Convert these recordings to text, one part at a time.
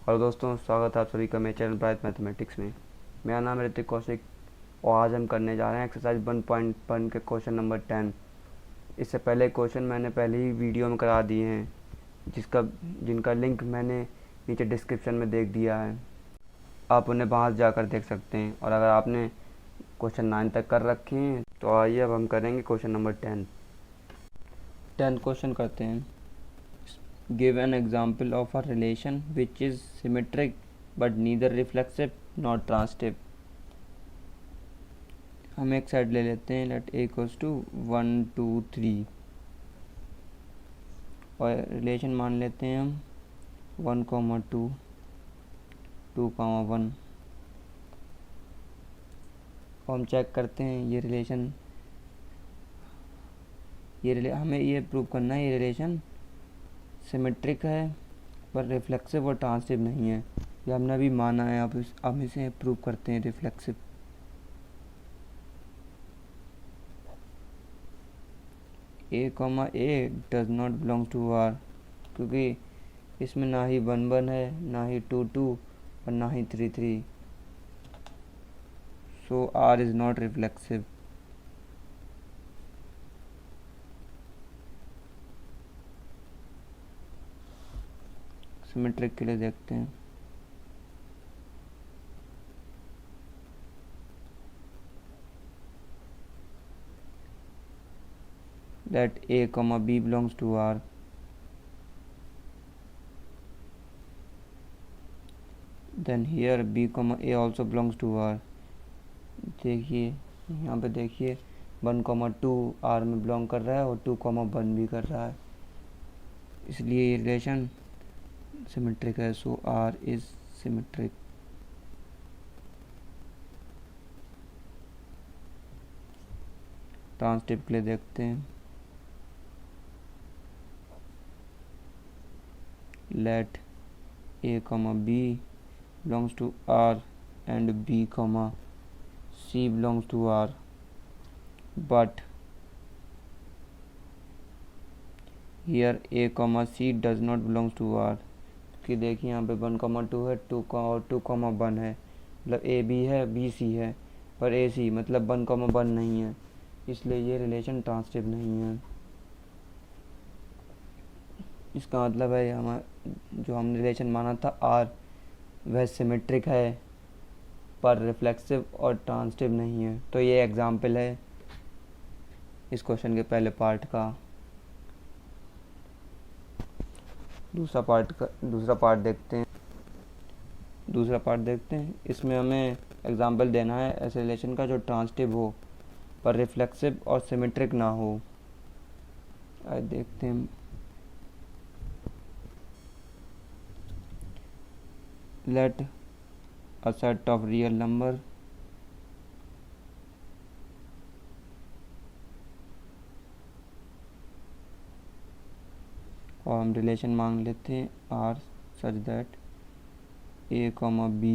Hello दोस्तों, स्वागत है आप सभी का मेरे चैनल ब्राइट मैथमेटिक्स में। मेरा नाम है ऋतिक कौशिक और आज हम करने जा रहे हैं एक्सरसाइज 1.1 के क्वेश्चन नंबर 10। इससे पहले क्वेश्चन मैंने पहले ही वीडियो में करा दिए हैं, जिनका लिंक मैंने नीचे डिस्क्रिप्शन में देख दिया है। आप उन्हें वहाँ जाकर देख सकते हैं। और अगर आपने क्वेश्चन 9 तक कर रखे हैं तो आइए अब हम करेंगे क्वेश्चन नंबर 10 क्वेश्चन करते हैं। Give an example of a relation which is symmetric but neither reflexive nor transitive। हम एक सेट ले लेते हैं, लेट a इक्वल्स टू 1 2 3 और रिलेशन मान लेते हैं हम 1,2 2,1 और हम चेक करते हैं ये रिलेशन हमें ये प्रूव करना है ये रिलेशन सिमेट्रिक है पर रिफ्लेक्सिव और ट्रांसिटिव नहीं है। ये हमने अभी माना है, अब हम इसे प्रूव करते हैं reflexive. a, does not belongs to R, क्योंकि इसमें ना ही 1 1 है, ना ही 2 2 और ना ही 3 3, so R is not reflexive. Symmetric के लिए देखते हैं। that a comma b belongs to R, then here b comma a also belongs to R। देखिए यहाँ पे देखिए 1,2 R में बिलोंग कर रहा है और 2,1 भी कर रहा है, इसलिए ये रिलेशन सिमेट्रिक है। सो R इज सिमेट्रिक। ट्रांसिटिव के लिए देखते हैं। let a comma b belongs to R and b comma c belongs to R, but here a comma c does not belongs to R। कि देखिए यहाँ पे 1,2 है, 2,1 है, मतलब a b है, b c है, पर a c मतलब 1,1 नहीं है, इसलिए ये रिलेशन ट्रांसिटिव नहीं है। इसका मतलब है जो हमने रिलेशन माना था R वह सिमेट्रिक है पर रिफ्लेक्सिव और ट्रांसिटिव नहीं है। तो ये एग्जाम्पल है इस क्वेश्चन के पहले पार्ट का। दूसरा पार्ट देखते हैं। इसमें हमें एग्जाम्पल देना है ऐसे रिलेशन का जो ट्रांसिटिव हो पर रिफ्लेक्सिव और सिमेट्रिक ना हो। आइए देखते हैं। Let a set of real number और हम रिलेशन मांग लेते हैं R such that a comma b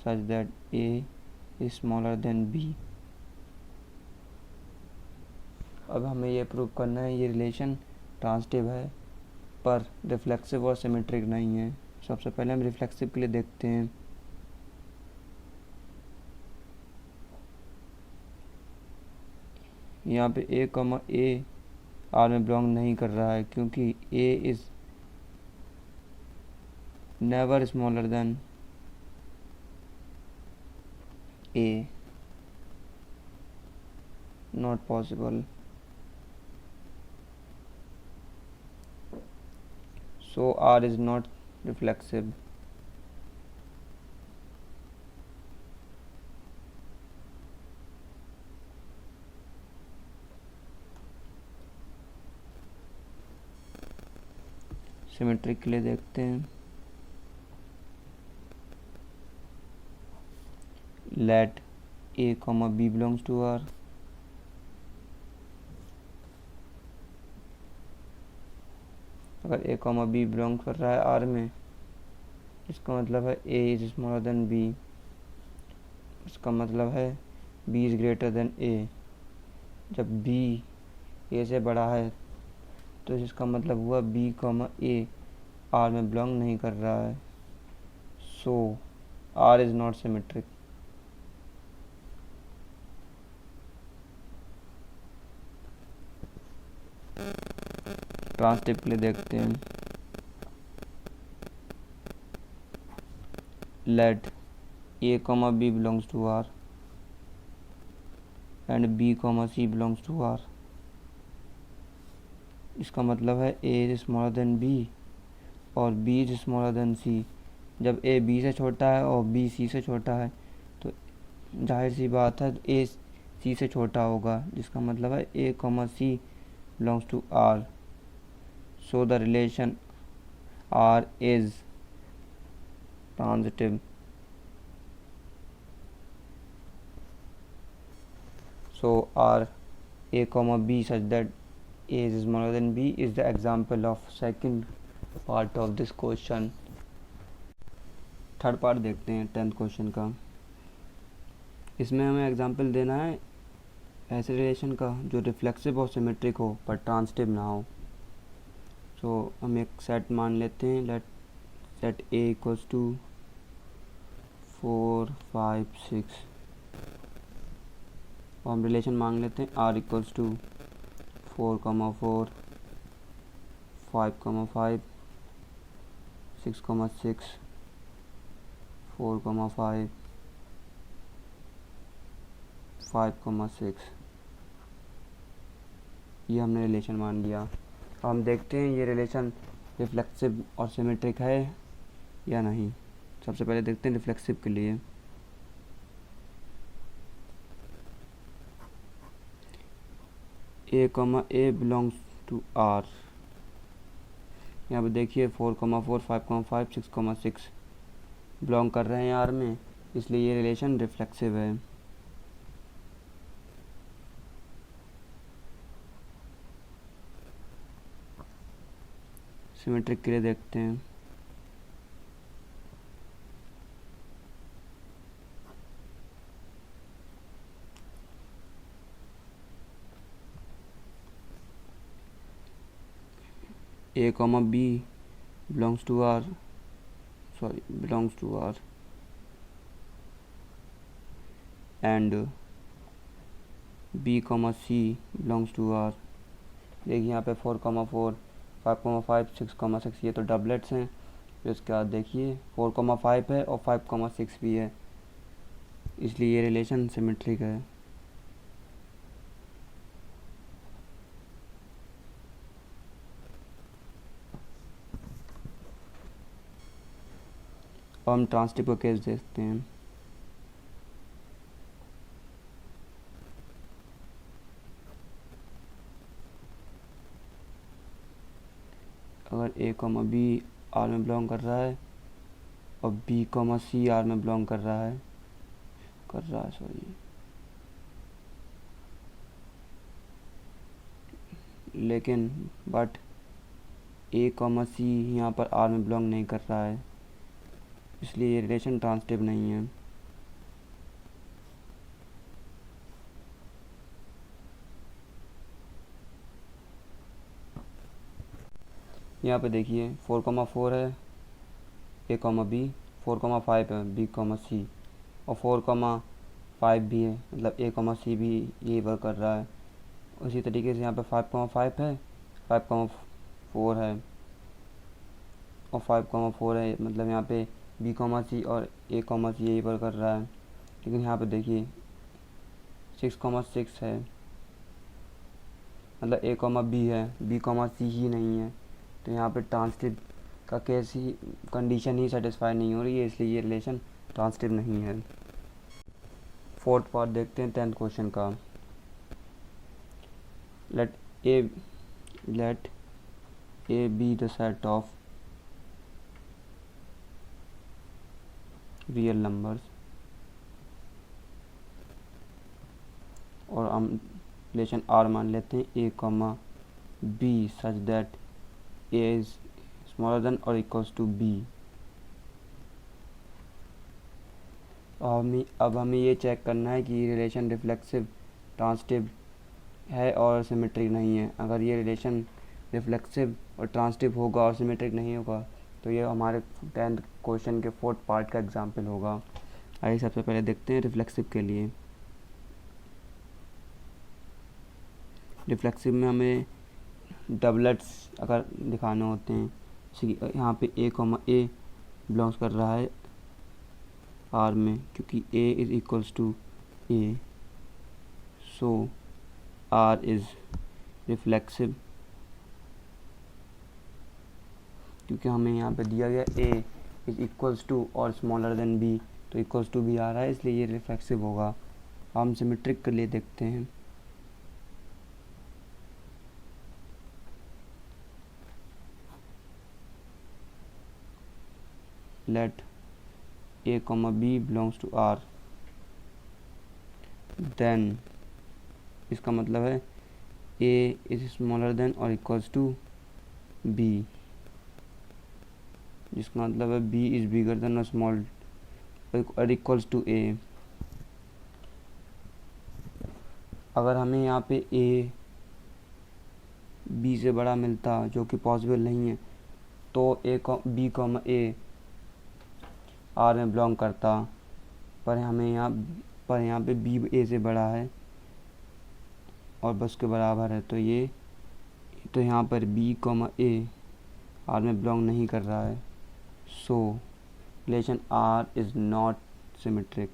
such that a is smaller than b। अब हमें ये प्रूव करना है ये रिलेशन ट्रांसिटिव है पर रिफ्लेक्सिव और सिमेट्रिक नहीं है। सबसे पहले हम रिफ्लेक्सिव के लिए देखते हैं। यहाँ पे a कॉमा a R में बिलोंग नहीं कर रहा है, क्योंकि a is never smaller than a, not possible. So R is not reflexive. Symmetric के लिए देखते हैं। Let a comma b belongs to R। अगर a कॉमा b बिलोंग कर रहा है R में, इसका मतलब है a is smaller than b। इसका मतलब है b is greater than a। जब b a से बड़ा है तो इसका मतलब हुआ b कॉमा a R में बिलोंग नहीं कर रहा है। so R is not symmetric. ट्रांसटिप के लिए देखते हैं, let a comma b belongs to R and b comma c belongs to R. इसका मतलब है a is smaller than b और b is smaller than c. जब a b से छोटा है और b c से छोटा है तो जाहिर सी बात है a c से छोटा होगा, जिसका मतलब है a comma c belongs to R. So the relation R is transitive. So R a comma b such that a is smaller than b is the example of second part of this question. Third part देखते हैं 10th question का। इसमें हमें example देना है ऐसे relation का जो रिफ्लेक्सिव और सिमेट्रिक हो पर ट्रांसिटिव ना हो। तो हम एक सेट मान लेते हैं, let set A equals to 4 5 6 और हम रिलेशन मांग लेते हैं आर इक्वल्स टू 4 4 5 5 6 6 4 5 5 6। ये हमने रिलेशन मान लिया। अब हम देखते हैं ये रिलेशन रिफ्लेक्सिव और सिमेट्रिक है या नहीं। सबसे पहले देखते हैं रिफ्लेक्सिव के लिए। A comma A belongs to R. यहाँ पे देखिए 4 4 5 5 6 6 बिलोंग कर रहे हैं आर में, इसलिए ये रिलेशन रिफ्लेक्सिव है। सिमेट्रिक के लिए देखते हैं। A comma B belongs to R, belongs to R and B comma C belongs to R। देखिए यहाँ पे 4 4 5 5 6 6 ये तो डबलेट्स हैं। फिर उसके बाद देखिए 4 5 है और 5 6 भी है, इसलिए ये रिलेशन सिमेट्रिक है। और हम ट्रांसिटिव का केस देखते हैं। अगर ए कॉमा बी आर में बिलोंग कर रहा है और बी कॉमा सी आर में बिलोंग कर रहा है लेकिन बट ए कॉमा सी यहाँ पर आर में बिलोंग नहीं कर रहा है, इसलिए ये रिलेशन ट्रांसिटिव नहीं है। यहाँ पे देखिए 4 4 है ए कॉमा बी, 4 5 है बी कॉमा सी और 4 5 भी है, मतलब ए कॉमा सी भी यही वर्क कर रहा है। उसी तरीके से यहाँ पे 5 5 है, 5 4 है और 5 4 है, मतलब यहाँ पे बी कॉमा सी और ए कॉमा सी यही वर्क कर रहा है। लेकिन यहाँ पे देखिए 6 6 है, मतलब ए कॉमा बी है, बी कॉमा सी ही नहीं है, तो यहाँ पे ट्रांसिटिव का केस ही कंडीशन ही सेटिस्फाई नहीं हो रही है, इसलिए ये रिलेशन ट्रांसिटिव नहीं है। फोर्थ पार्ट देखते हैं 10th क्वेश्चन का। Let A B the set of real numbers और हम रिलेशन आर मान लेते हैं A comma B such that A is smaller than और इक्वल्स टू बी। अब हमें ये चेक करना है कि रिलेशन रिफ्लेक्सिव ट्रांसिटिव है और सिमेट्रिक नहीं है। अगर ये रिलेशन रिफ्लेक्सिव और ट्रांसिटिव होगा और सिमेट्रिक नहीं होगा तो ये हमारे 10th क्वेश्चन के 4th पार्ट का एग्जाम्पल होगा। आइए सबसे पहले देखते हैं रिफ्लेक्सिव के लिए। रिफ्लेक्सिव में हमें डबलेट्स अगर दिखाने होते हैं, जैसे कि यहाँ पे ए बिलोंग्स कर रहा है आर में, क्योंकि A is equals to A, so R is reflexive. क्योंकि हमें यहाँ पे दिया गया ए इज़ इक्वल्स टू और स्मॉलर देन बी, तो इक्वल्स टू बी आ रहा है, इसलिए ये रिफ्लेक्सिव होगा। हम सिमेट्रिक के लिए देखते हैं। Let a, b belongs to R, then इसका मतलब है a is smaller than or equals to b, जिसका मतलब है b is bigger than or small or equals to a। अगर हमें यहाँ पे a b से बड़ा मिलता, जो कि पॉसिबल नहीं है, तो b, a आर में बिलोंग करता, पर यहाँ पे बी ए से बड़ा है और बस के बराबर है, तो यहाँ पर बी ए आर में बिलोंग नहीं कर रहा है। So relation R is not symmetric.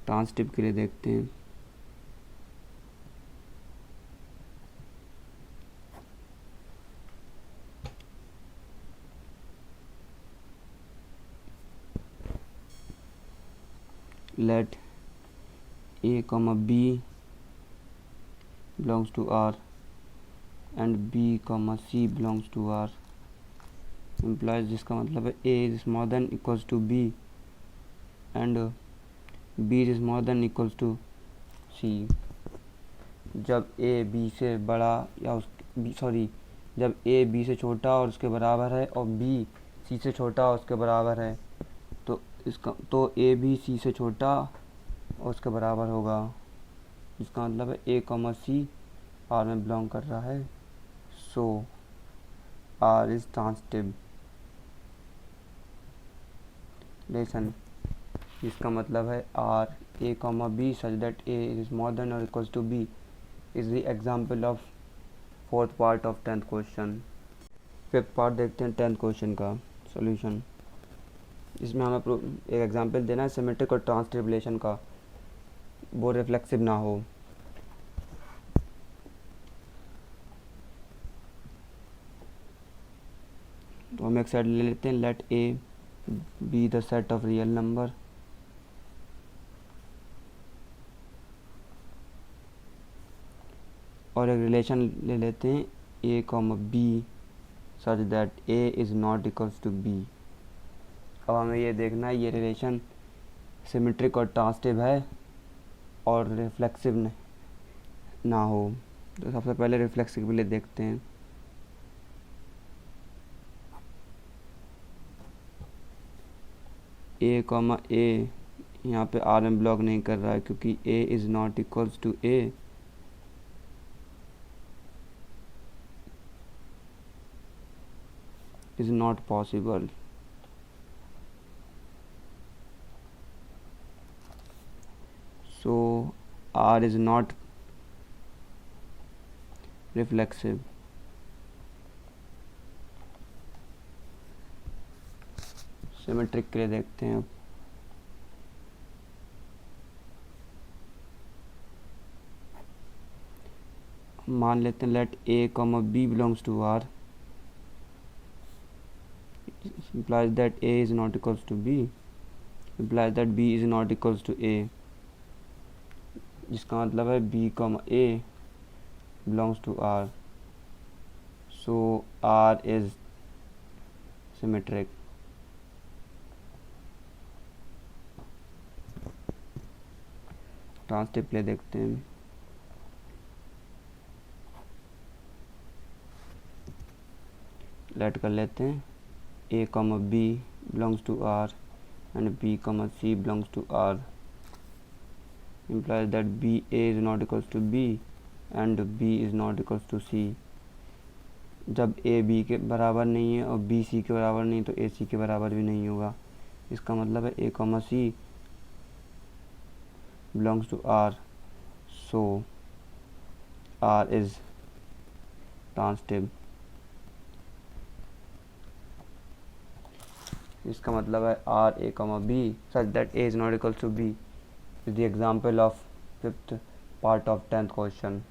Transitive के लिए देखते हैं। let a, b belongs to R and b, c belongs to R implies, जिसका मतलब है a is more than equals to b and b is more than equals to c। जब a b से बड़ा या जब a b से छोटा और उसके बराबर है और b c से छोटा और उसके बराबर है, तो ए बी सी से छोटा और उसके बराबर होगा, जिसका मतलब है ए, सी आर में बिलोंग कर रहा है। So R is transitive relation, जिसका मतलब है R A, B such that A is more than और equals to B is the example of 4th part of 10th question. 5th part देखते हैं 10th क्वेश्चन का सॉल्यूशन। इसमें हमें एक एग्जांपल देना है सिमेट्रिक और ट्रांसिटिव रिलेशन का, वो रिफ्लेक्सिव ना हो। तो हम एक सेट ले लेते हैं, let A B the set of real number और एक रिलेशन ले लेते हैं A, B such that A is not equals to B. अब हमें ये देखना है ये रिलेशन सिमेट्रिक और ट्रांसिटिव है और रिफ्लेक्सिव ना हो। तो सबसे पहले रिफ्लेक्सिव के लिए देखते हैं। ए, यहाँ पे आर में बिलोंग नहीं कर रहा है, क्योंकि A is not equals to A, is not possible. So R is not reflexive। Symmetric के लिए देखते हैं। मान लेते हैं let a, b belongs to R implies that a is not equals to b, implies that b is not equals to a, जिसका मतलब है b, a belongs to R, so R is symmetric। Transitive play देखते हैं। Late कर लेते हैं a, b belongs to R and b, c belongs to R implies that B A is not equals to B and B is not equals to C. जब A B के बराबर नहीं है और B C के बराबर नहीं तो A C के बराबर भी नहीं होगा। इसका मतलब है A, C belongs to R, so R is transitive. इसका मतलब है R A, B such that A is not equal to B is the example of 5th part of 10th question.